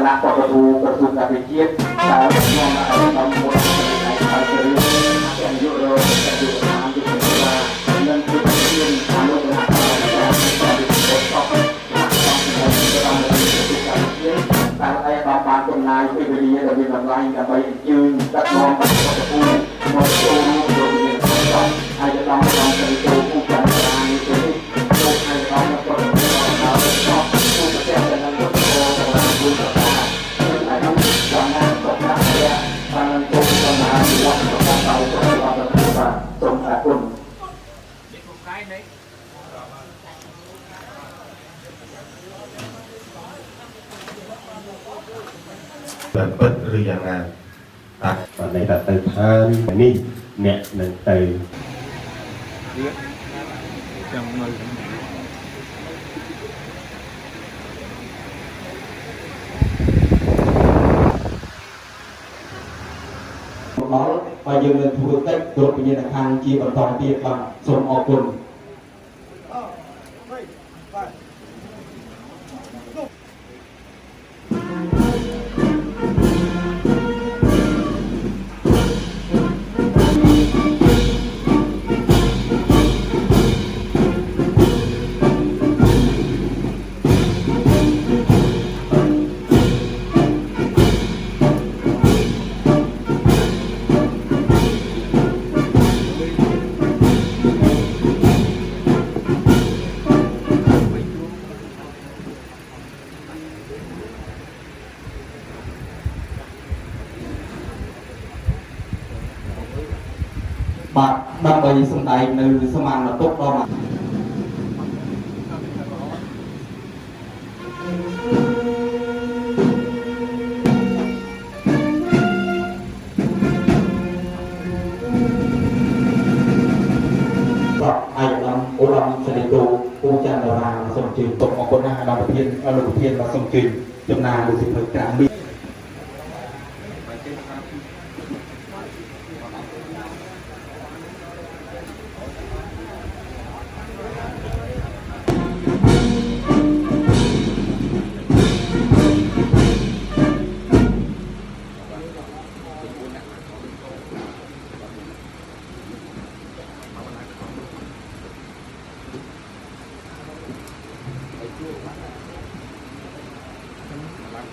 ณะปตทูกระทรวงการวิจิตรการรับรองการทำบทในการเสนอการยุโรปการยุโรปที่เป็นว่าเงินที่เป็นเงินทางโลกนาการบทต่อการไอ้บางบางคนนายที่ไปเรียนเราเรียนออนไลน์กันไปยืนตัดมองตัดตัวผู้มองตัวโดยเรียนต่อไอ้จะต้องทำเป็นตัวผู้จัดการในตัวนี้ตัวไอ้ต้องมาตัวเราต้องผู้ประเทศจะนำตัวของเราผู้ประกาศไอ้ต้องทำงานตกงานเนี่ยทำงานตกงานวันของเราตัวเราจะทำตรงกับคนเปิดหรือยังไงตอนในตัดเติมทานนี่เนี่ยหนึ่งเติมđó và dừng lên thu cách group như là hàng chi bằng toàn tiền bằng sông ở quần bạn đang bày sân tay nơi sân màn là tốt đó mà ai làm ô làm sẽ đi tu u chan là sông chìm tụng ở con na làm đầu tiên là sông chìm chấm na được sự thực trạng đi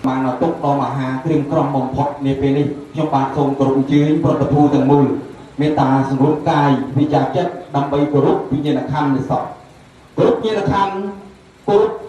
mà nó tốt đó mà hà thêm con bồng phật này về đây trong bạn không có đồng chí bậc bậc thu tầng mười mê ta sử dụng cài vì trả chất đâm bay của lúc tuy nhiên là khăn để sợ của lúc như là khăn của lúc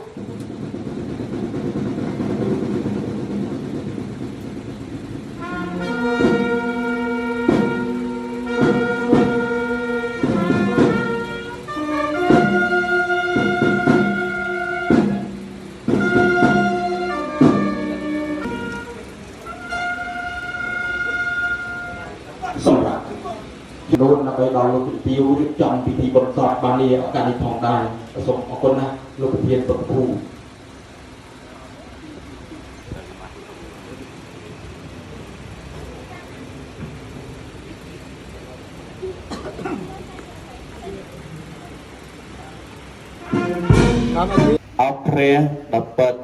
โดนไปดาวลูกพิวริบจอมพิธีบนสอดบาลีอาการทองได้ประสบของคนนะลูกเพียนตกผู้เอาเพลงดับเบิล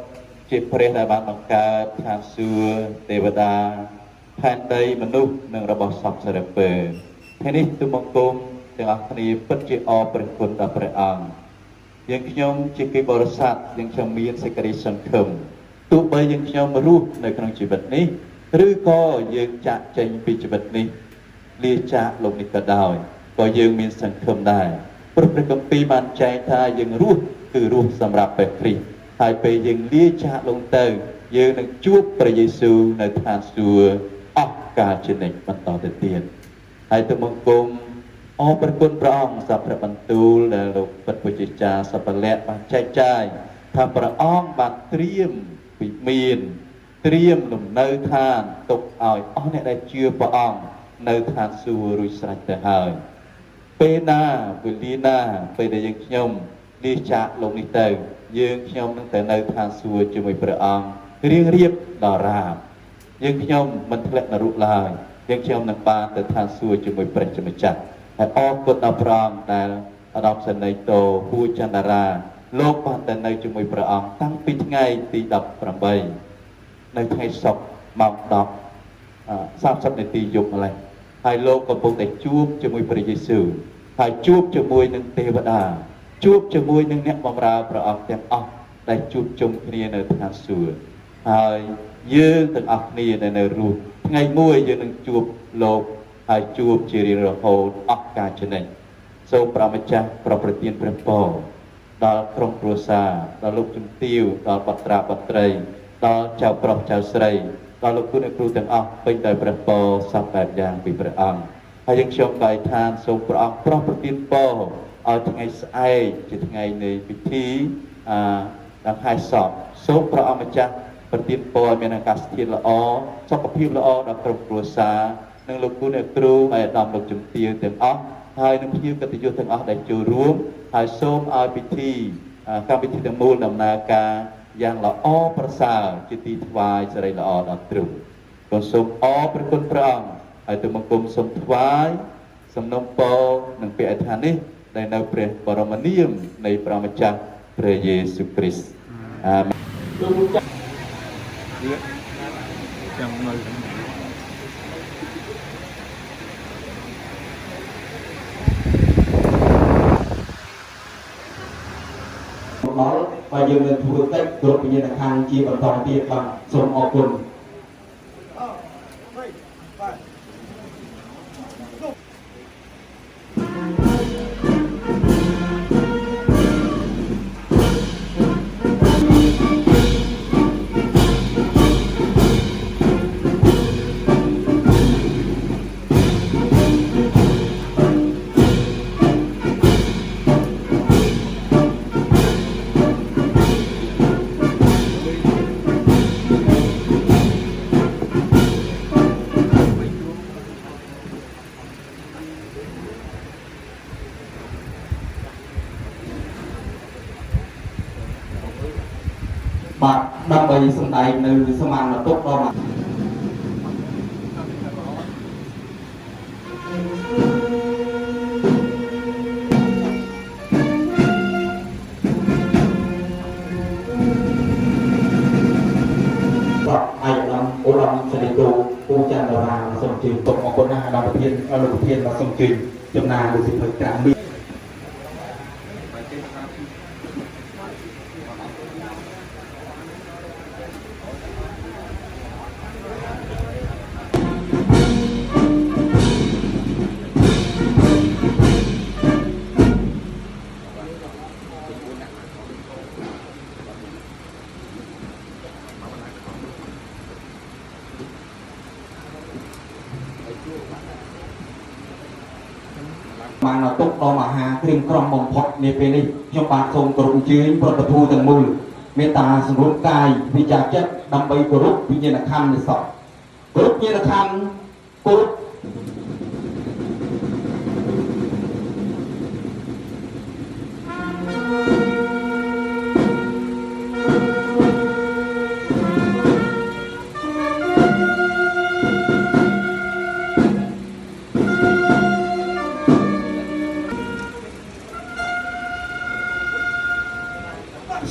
จิตเพลงในบางองค์การทางเสือเทวดาแผ่นใดมนุษย์หนึ่งระบบสับเสด็จเปิดแค่นี้ตัวมังกรถึงอัคนีปัจจิอประคุณดับประอังยังขยมจิกิบริษัทยังชมีนสกริสังคมตัวใบยังขยมรู้ในขนมจีบนี้หรือก็ยังจะใจปีจีบนี้เลียจะลงในกระดอยก็ยังมีสังคมได้พระประกำปีมันใจทายังรู้คือรู้สำหรับไปฟรีหายไปยังเลียจะลงเตยยังนักจูบพระเยซูในทางสัวออกกาเชนิกมันต่อเตียนให้ตัวมังกรอประคุณพระองค์สัพพะบรรทุลและลูกปัจจุจิจาสัพพะเละบางใจใจทำพระองค์บางเตรียมปิมีนเตรียมหนุ่มเนื้อทานตกอ่อยเนี่ยได้เชื่อพระองค์เนื้อทานสู่รุยสัจจะหายเปนาวิลีนาไปได้ยังขยมดีจักลงในเตยยังขยมตั้งแต่เนื้อทานสู่จะมีพระองค์เรียบดอราบยังขยมมันทะเลนรุลายยังขยมนักปาแต่ทานสู่จะมีประจำจักให้ออกกฎอัปรามแต่อดอมสนัยโตผู้จันดาราโลกปานแต่ในจมวยพระองค์ตั้งปีไงตีดับประใบ នៅថ្ងៃសុក្រម៉ោង10:30 នាទីយប់ម្លេះហើយលោកកំពុងតែជួបជាមួយព្រះយេស៊ូវហើយជួបជាមួយនឹងទេវតាជួបជាមួយនឹងអ្នកបម្រើព្រះអង្គទាំងអស់ដែលជួបជុំគ្នានៅឋានសួគ៌ហើយយើងទាំងអស់គ្នាដែលនៅរស់ថ្ងៃមួយយើងនឹងជួបលោកហើយជួបជារៀងរហូតអស់កาលចំណេញសូមព្រះម្ចាស់ប្រប្រទានព្រះពរដល់ក្រុមគ្រួសារដល់លោកជំទាវដល់បត្រាបត្រីដល់ចៅប្រុសចៅស្រីដល់លោកគ្រូទាំងអស់ពេញដោយព្រះពរសពបែបយ៉ាងពីព្រះអង្គហើយយើងខ្ញុំក៏ឋានសូមព្រះអង្គប្រប្រទានពរឲ្យថ្ងៃស្អែកជាថ្ងៃនៃពិធីដង្ហែសពសូមព្រះអង្គម្ចាស់ប្រទានពរមានអាកាសធាតុល្អសុខភាពល្អដល់ក្រុមគ្រួសារនិងលោកគ្រូហើយអាដាមលោកជំទាវទាំងអស់ហើយនឹងភ្ញៀវកិត្តិយសទាំងអស់ដែលចូលរួមហើយសូមឲ្យពិធីកម្មវិធីទាំងមូលដំណើរការយ៉ាងល្អប្រសើរជាទីថ្វាយសិរីល្អដល់ទ្រង់ក៏សូមអរព្រះគុណព្រះអង្គហើយទូលបង្គំសូមថ្វាយសំណូមពរនឹងពាក្យអធិដ្ឋាននេះដែលនៅព្រះបរមនាមនៃព្រះម្ចាស់ព្រះយេស៊ូវគ្រីស្ទអាមែនចាំនៅដល់ហើយយើងនឹងធ្វើកិច្ចគ្រប់វិញ្ញាណក្ខន្ធជាបន្តទៀតបាទសូមអរគុណបាទដើម្បីសម្ដែងនៅសមានតុដល់បាទអាយដាមអូដាមសេនីតូពូចាន់តារាសូមជឿទុកអរគុណណាស់អាដាមប្រធានលោកប្រធានបាទសូមជឿចំណានលោកសិភ័យក្រាំមីបានទុកដល់មហាគ្រឿងក្រំបំផុតនាពេលនេះខ្ញុំបាទសូមគោរពអញ្ជើញប្រតិភូទាំងមូលមេត្តាសម្រួលកាយវិជាចិត្តដើម្បីគោរពវិញ្ញាណក្ខន្ធនៃសពគោរពវិញ្ញាណក្ខន្ធគោរព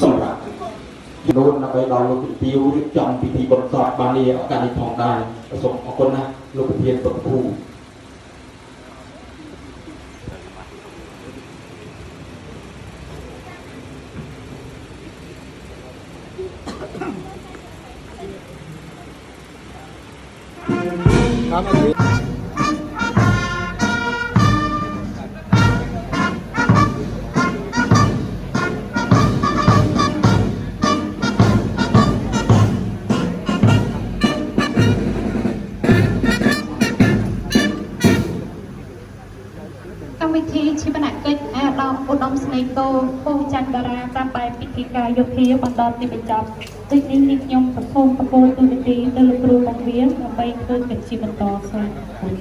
សម្រាប់ដូនដើម្បីដល់លោកជំទាវរៀបចំពិធីបុណ្យសពបាននេះឱកាសនេះផងដែរសូមអរគុណណាស់លោកប្រធានប្រភូកម្មវិធីជាបណ្ណកិច្ចអាដាមឧត្តមស្នេហ៍តូពូច័ន្ទតារាតាមបែបពិធីការយោធាបន្តទីបញ្ចប់ដូចនេះនេះខ្ញុំប្រសូមប្រគល់ទូនាទីទៅលោកគ្រូបង្រៀនដើម្បីធ្វើកិច្ចជាបន្តសូមអរគុណ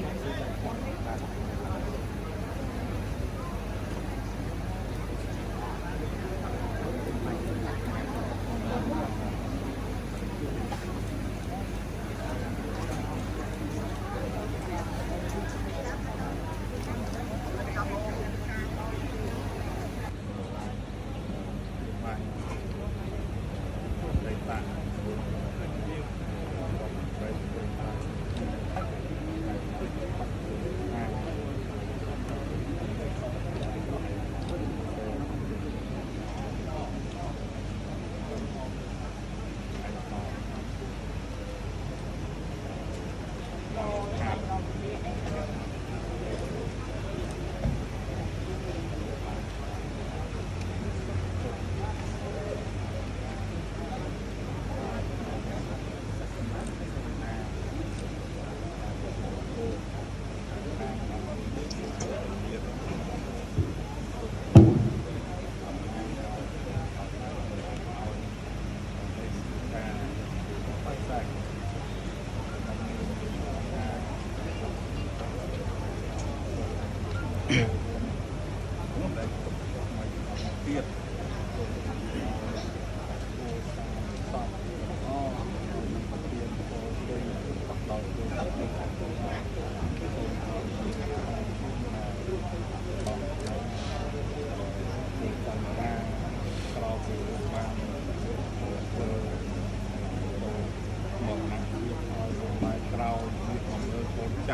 ច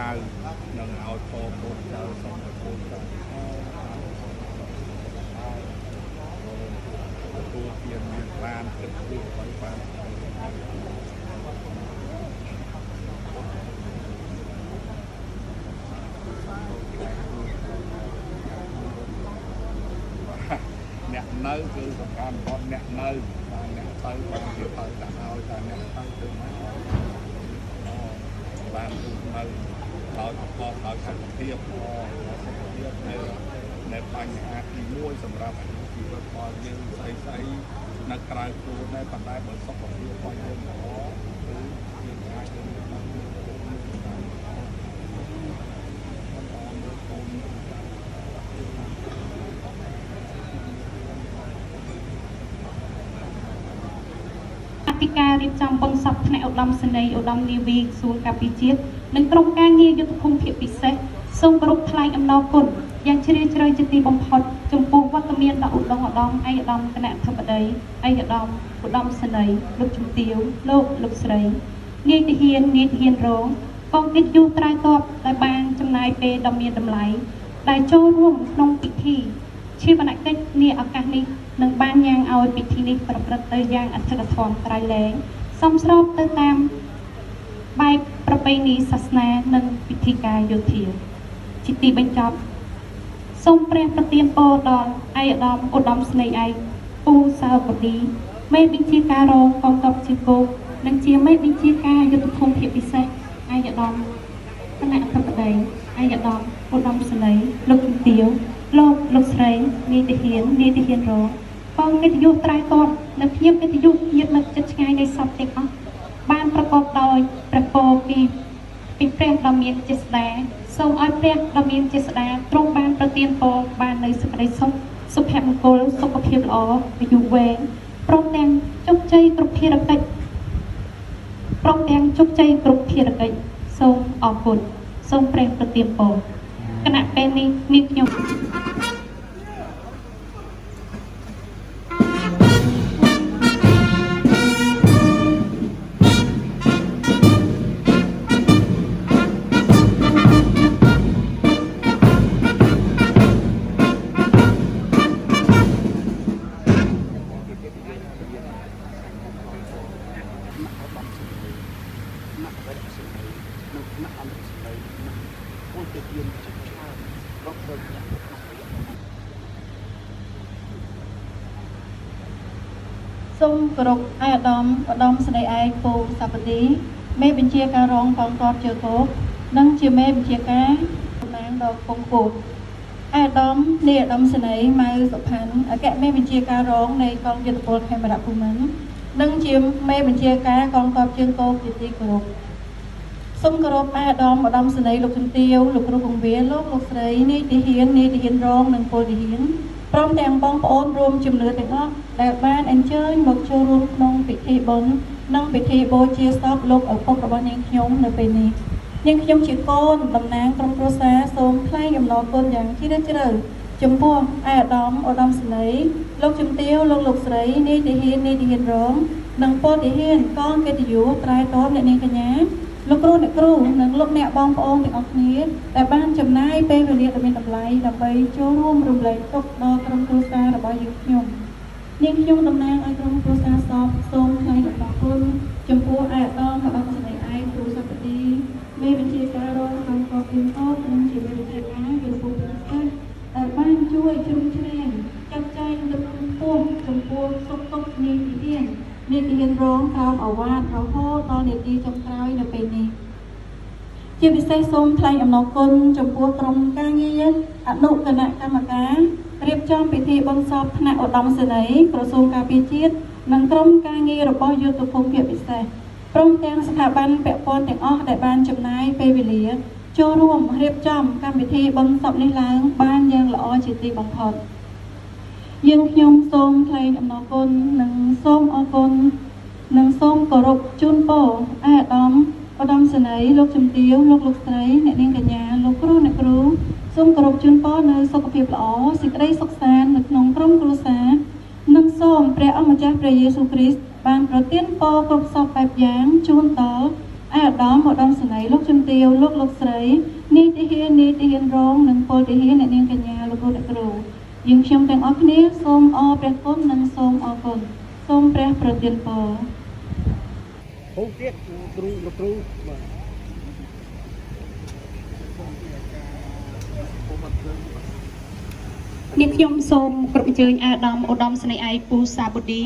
ៅនឹងឲ្យពរកូនចៅសូមឲ្យកូនចៅទទួលទានមានបានគិតគូរឲ្យបានអ្នកនៅគឺសំខាន់បំផុតអ្នកនៅបានអ្នកទៅបានជាទៅដាក់ឲ្យតែអ្នកទៅគឺបានទូនៅដោយប្រកបដោយសុខភាពនៅបញ្ហាទី1សម្រាប់ជីវិតរបស់យើងស្អីនៅក្រៅខ្លួនដែរប៉ុន្តែបើសុខភាពរបស់យើងល្អគឺយើងអាចទៅបានអធិការរៀបចំបុណ្យសពថ្នាក់ឧត្តមសេនីយ៍ឧត្តមនាវីក្រសួងការពារជាតិនិងក្រុមការងារយុទ្ធភូមិភាគពិសេសសូមគោរពថ្លែងអំណរគុណយ៉ាងជ្រាលជ្រៅជាទីបំផុតចំពោះវត្តមានដ៏ឧត្តមឧត្តមឯកឧត្តមគណៈអធិបតីឯកឧត្តមឧត្តមសេនីយ៍លោកជំទាវលោកស្រីនាយទាហានរងកងកិត្តិយសត្រៃទ័ពដែលបានចំណាយពេលដ៏មានតម្លៃដែលចូលរួមក្នុងពិធីជាវនកិច្ចនាឱកាសនេះនឹងបានញ៉ាំងឲ្យពិធីនេះប្រព្រឹត្តទៅយ៉ាងអធិកធម៌ក្រៃលែងសមស្របទៅតាមបែបប្រពៃណីសាសនានិងពិធីការយោធាជាទីបញ្ចប់សូមព្រះប្រទានពរដល់ឯកឧត្តមស្នេហ៍ឯកពូសៅបទីមេបញ្ជាការរងកងទ័ពជើងគោកនិងជាមេបញ្ជាការយុទ្ធភូមិភាគពិសេសឯកឧត្តមគណៈអធិបតីឯកឧត្តមឧត្តមសេនីយ៍លោកជំទាវលោកស្រីនាយទាហានរងកងកិត្តិយសត្រៃទ័ពនិងភ្ញៀវកិត្តិយសញាតិមិត្តជិតឆ្ងាយនៃសពទាំងអស់បានប្រកបដោយព្រះពរពីព្រះដ៏មានចេស្តាសូមឲ្យព្រះដ៏មានចេស្តាទ្រង់បានប្រទានពរបាននៅសេចក្តីសុខសុភមង្គលសុខភាពល្អអាយុវែងព្រមទាំងជោគជ័យគ្រប់ភារកិច្ចសូមអរគុណសូមព្រះប្រទានពរគណៈពេលនេះនាងខ្ញុំ សូមគោរពឯកឧត្តមស្នេហ៍ឯកពូសពទីមេបញ្ជាការរងកងទ័ពជើងគោកនិងជាមេបញ្ជាការតំណាងដល់ពងពោះឯកឧត្តមនាយឧត្តមសេនីយ៍ម៉ៅសុផាន់អគ្គមេបញ្ជាការរងនៃកងយុទ្ធពលខេមរៈភូមិន្ទនិងជាមេបញ្ជាការកងទ័ពជើងគោកជាទីគោរពសូមគោរពឯកឧត្តមសេនីយ៍លោកជំទាវលោកគ្រូបង្រៀនលោកស្រីនាយទាហានរងនិងពលទាហានព្រមទាំងបងប្អូនរួមជំនឿទាំងអស់ដែលបានអញ្ជើញមកចូលរួមក្នុងពិធីបុណ្យនិងពិធីបូជាសពលោកឪពុករបស់នាងខ្ញុំនៅពេលនេះនាងខ្ញុំជាកូនតំណាងក្រុមគ្រួសារសូមថ្លែងអំណរគុណយ៉ាងជ្រាលជ្រៅចំពោះឯកឧត្តមសេនីយ៍លោកជំទាវលោកស្រីនាយទាហានរងនិងពលទាហានកងកិត្តិយសត្រៃទ័ពអ្នកនាងកញ្ញាលោកគ្រូអ្នកគ្រូនិងលោកអ្នកបងប្អូនទាំងអស់គ្នាដែលបានចំណាយពេលវេលាដ៏មានតម្លៃដើម្បីចូលរួមរំលែកទុក្ខដល់ក្រុមគ្រួសាររបស់យើងខ្ញុំនាងខ្ញុំតំណាងឲ្យក្រុមគ្រួសារសពសូមថ្លែងអំណរគុណចំពោះឯកឧត្តមស្នេហ៍ឯកគ្រូសពទីមេបញ្ជាការរងក្នុងកងទ័ពនិងជាមេបញ្ជាការយុទ្ធភូមិពិសេសដែលបានជួយជ្រោមជ្រែងចាត់ចែងលើកកម្ពស់ចំពោះសុខទុក្ខនាងទាហានរងក្រោមអាវ៉ាតរហូតដល់នាទីចុងក្រោយនៅពេលនេះជាពិសេសសូមថ្លែងអំណរគុណចំពោះក្រុមការងារអនុគណៈកម្មការរៀបចំពិធីបុណ្យសពថ្នាក់ឧត្តមសេនីយ៍ក្រសួងការពារជាតិនិងក្រុមការងាររបស់យុទ្ធភូមិភាគពិសេសព្រមទាំងស្ថាប័នពាក់ព័ន្ធទាំងអស់ដែលបានចំណាយពេលវេលា ចូលរួមរៀបចំកម្មវិធីបុណ្យសពនេះឡើងបានយ៉ាងល្អជាទីបំផុតយើងខ្ញុំសូមថ្លែងអំណរគុណនិងសូមអរគុណនិងសូមគោរពជូនពរអាយឧត្តមសេនីយ៍លោកជំទាវលោកស្រីអ្នកនាងកញ្ញាលោកគ្រូអ្នកគ្រូសូមគោរពជូនពរនៅសុខភាពល្អសេចក្តីសុខសាន្តនៅក្នុងក្រុមគ្រួសារនិងសូមព្រះអម្ចាស់ព្រះយេស៊ូវគ្រីស្ទបានប្រទានពរគ្រប់សពបែបយ៉ាងជូនដល់អាយឧត្តមសេនីយ៍លោកជំទាវលោកស្រីនាយទាហានរងនិងពលទាហានអ្នកនាងកញ្ញាលោកគ្រូអ្នកគ្រូយើងខ្ញុំទាំងអស់គ្នាសូមអរព្រះគុណនិងសូមអរគុណសូមព្រះប្រទានពរ ហូបទៀតគ្រូលោកគ្រូបាទ នាងខ្ញុំសូមគ្រប់អញ្ជើញអាដាមឧត្តមស្នេហ៍ឯកពូសាបុឌី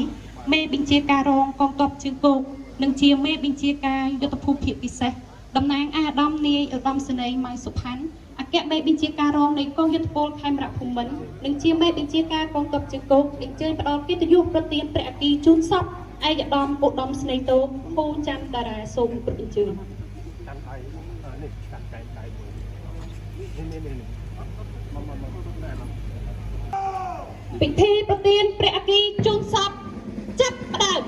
មេបញ្ជាការរងកងទ័ពជើងគោកនិងជាមេបញ្ជាការយុទ្ធភូមិភាគពិសេសតំណាងអាដាមនាយឧត្តមស្នេហ៍ម៉ៅសុផាន់អគ្គមេបញ្ជាការរងនៃកងយុទ្ធពលខេមរៈភូមិន្ទនិងជាមេបញ្ជាការកងទ័ពជើងគោកអញ្ជើញផ្ដល់កិត្តិយសប្រទានព្រះអគ្គីជូនសពឯកឧត្តមឧត្តមស្នេហ៍តូពូច័ន្ទតារាសូមគ្រប់អញ្ជើញ កាន់ដៃនេះកាន់ដៃមួយនេះ ពិធីប្រទានព្រះអគ្គីជូនសពចាប់ផ្ដើម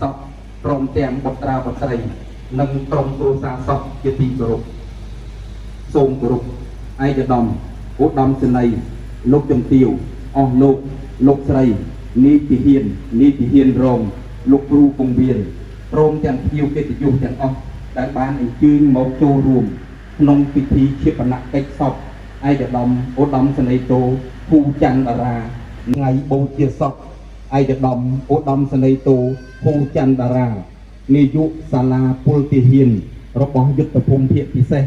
សពព្រមទាំងបុត្រាបុត្រីនិងក្រុមគ្រួសារសពជាទីគោរពសូមគោរពឯកឧត្តមឧត្តមសេនីយ៍លោកជំទាវអស់លោកស្រីនាយទាហានរងលោកគ្រូពងវៀនព្រមទាំងភ្ញៀវកិត្តិយសទាំងអស់ដែលបានអញ្ជើញមកចូលរួមក្នុងពិធីឈាបនកិច្ចសពឯកឧត្តមសេនីយ៍តូភូច័ន្ទតារាថ្ងៃបូជាសពឯកឧត្តមសេនីយ៍តូភូច័ន្ទតារានាយកសាលាពលទាហានរបស់យុទ្ធភូមិភាគពិសេស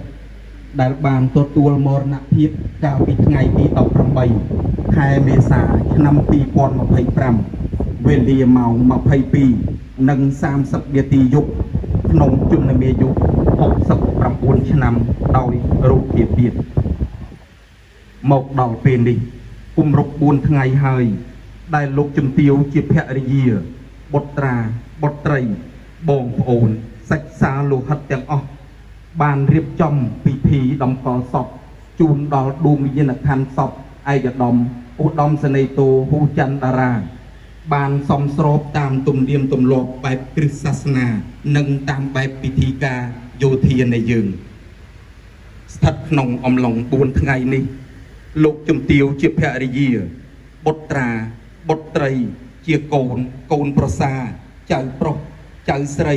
ដែលបានទទួលមរណភាពកាលពីថ្ងៃទី18ខែមេសាឆ្នាំ2025វេលាម៉ោង22:30 នាទីយប់ក្នុងជំនុំអាយុ69ឆ្នាំដោយរោគភាពទៀតមកដល់ពេលនេះគម្រប់4ថ្ងៃហើយដែលលោកជំទាវជាភរិយាបុត្រាបុត្រីបងប្អូនសាច់សាលោហិតទាំងអស់បានរៀបចំពិធីតម្កល់សពជូនដល់ដួងវិញ្ញាណក្ខន្ធសពឯកឧត្តមសេនីយ៍តូភូច័ន្ទតារាបានសមស្របតាមទំនៀមទម្លាប់បែបគ្រិស្តសាសនានិងតាមបែបពិធីការយោធានៃយើងស្ថិតក្នុងអំឡុង4ថ្ងៃនេះលោកជំទាវជាភរិយាបុត្រាបុត្រីជាកូនប្រសាចៅប្រុសចៅស្រី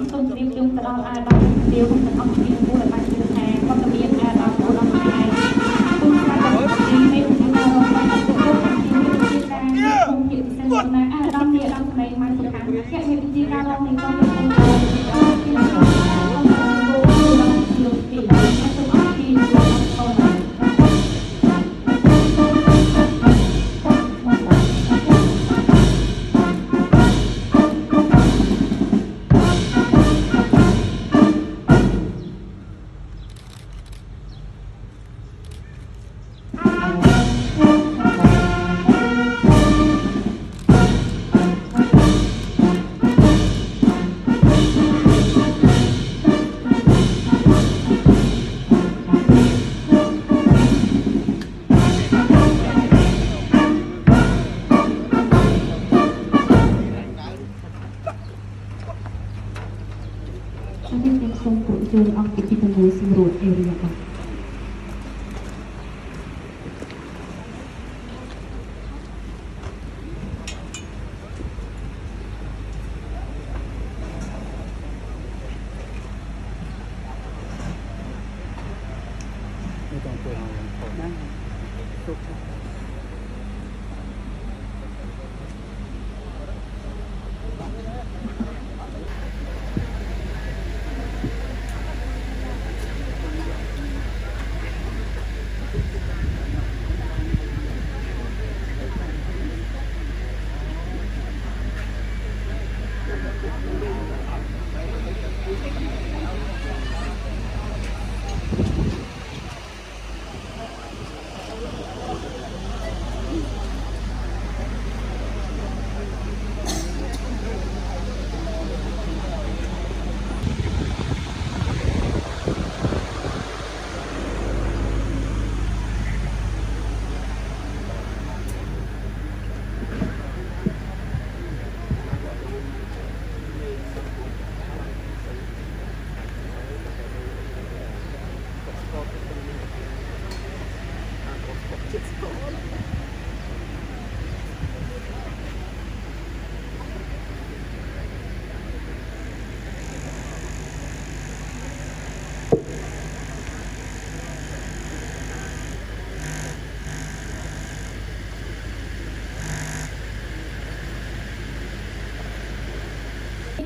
សូមជម្រាបជូនទៅដល់អាដាមស្ទៀវនិងអង្គជំនាញមួយបានជឿថាវត្តមានអាដាមឧត្តមស្នេហ៍ទូស្ដាប់ទីនេះនៅរំលឹកទៅដល់ទីវិទ្យាការគុំជាពិសេសណាអាដាមនេះអាដាមស្នេហ៍មកសុខាជាវិទ្យាការរងនៃកងទ័ពជាអង្គជំនាញទីសូមអរគុណដល់អូន សូមគោរពជូនអង្គពិធីទាំងមូលសម្រួលអេរីយ៉ាប័ត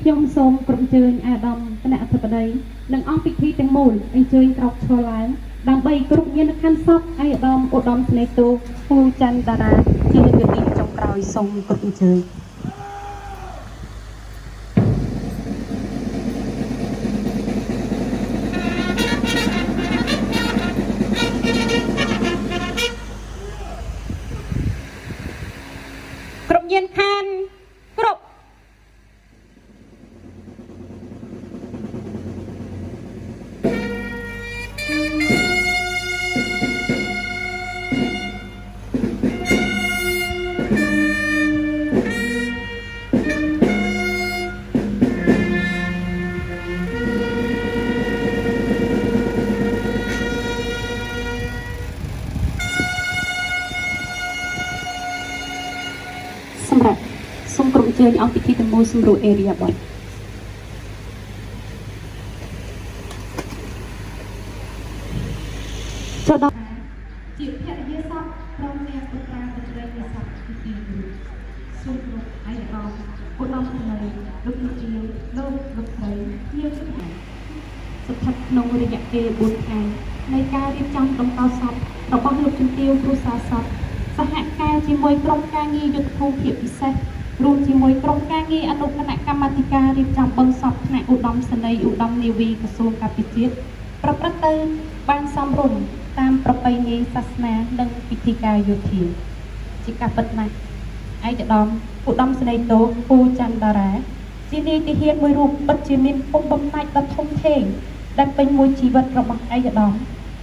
ខ្ញុំសូមក្រុមជើញអាដាមគណៈអធិបតីនិងអង្គពិធីទាំងមូលអញ្ជើញក្រោកឈរឡើងដើម្បីគ្រប់ញាណខណ្ឌសពអាយដាមឧត្តមស្នេហ៍ទូពូច័ន្ទតារាជានាយកទីចុងក្រោយសូមគ្រប់អញ្ជើញគ្រប់ញាណខណ្ឌគ្រប់សម្រាប់សូមក្រុមជើញអង្គពិធីទាំងមូលសម្រួលអេរីយ៉ាប័តចូលដល់ជាភរិយាសពព្រមទាំងពុត្រាពុត្រីនៃសពពិធីសូមគ្រប់អាយដាមឧត្តមស្នេហ៍លោកលោកជាលោកស្រីជាស្ថានស្ថិតក្នុងរយៈពេល4ថ្ងៃនៃការរៀបចំតម្កល់សពរបស់លោកជំទាវគ្រួសារសពសហការជាមួយក្រុមការងារយុទ្ធភូមិភាគពិសេសរួមជាមួយក្រុមការងារអនុគណៈកម្មាធិការរៀបចំបឹងសពថ្នាក់ឧត្តមសេនីយ៍ឧត្តមនាវីក្រសួងការពារជាតិប្រព្រឹត្តទៅបានសមរម្យតាមប្រពៃណីសាសនានិងពិធីការយោធាជាការពិតណាស់ឯកឧត្តមឧត្តមសេនីយ៍ទូពូច័ន្ទតារាជានាយទាហានមួយរូបពិតជាមានគុណបំណាច់ដ៏ធំធេងដែលពេញមួយជីវិតរបស់ឯកឧត្តម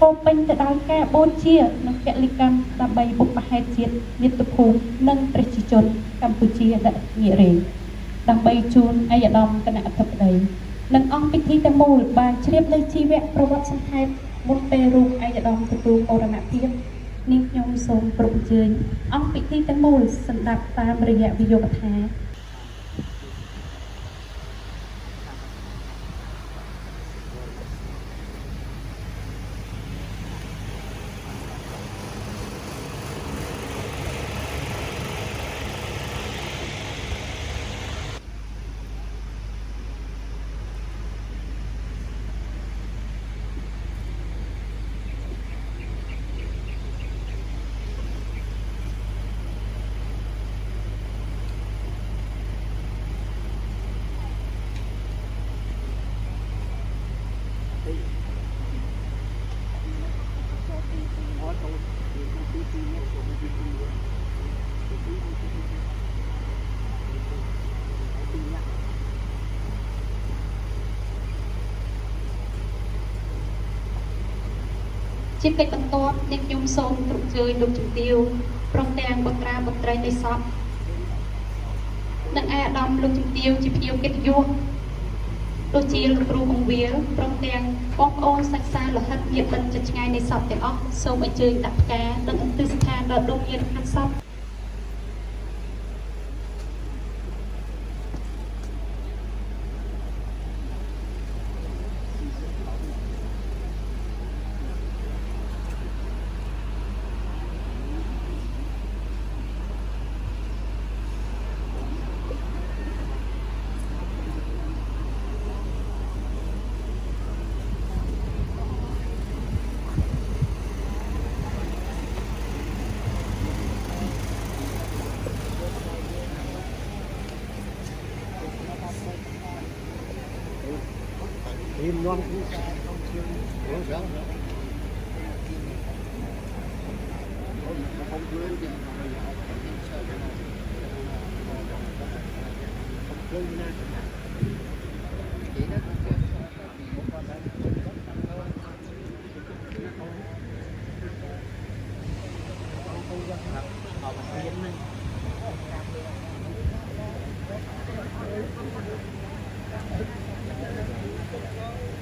ពោពេញទៅដោយការបូជានិងពលិកម្មដើម្បីបុព្វហេតុជាតិមាតុភូមិនិងប្រជាជនកម្ពុជាដែលងាករេដើម្បីជូនឯកឧត្តមគណៈអធិបតីនិងអង្គពិធីទាំងមូលបានជ្រាបលើជីវប្រវត្តិសង្ខេបមុនពេលរូបឯកឧត្តមទទួលមរណភាពនាងខ្ញុំសូមគ្រប់អញ្ជើញអង្គពិធីទាំងមូលសម្រាប់តាមរយៈវិយោគថា ជាកិច្ចបន្ទាប់អ្នកខ្ញុំសូមទ្រង់ជួយលោកជំទាវព្រមទាំងបុត្រាបុត្រីនៃសពនិងអាដាមលោកជំទាវជាភ្ញៀវកិត្តិយសដូចជាលោកគ្រូបង្រៀនព្រមទាំងបងប្អូនសិក្សាលហិតញាតិបិណ្ឌចិត្តឆ្ងាយនៃសពទាំងអស់សូមអញ្ជើញដាក់ផ្កានិងទិដ្ឋានដល់ដុំញាតិខាងសព เ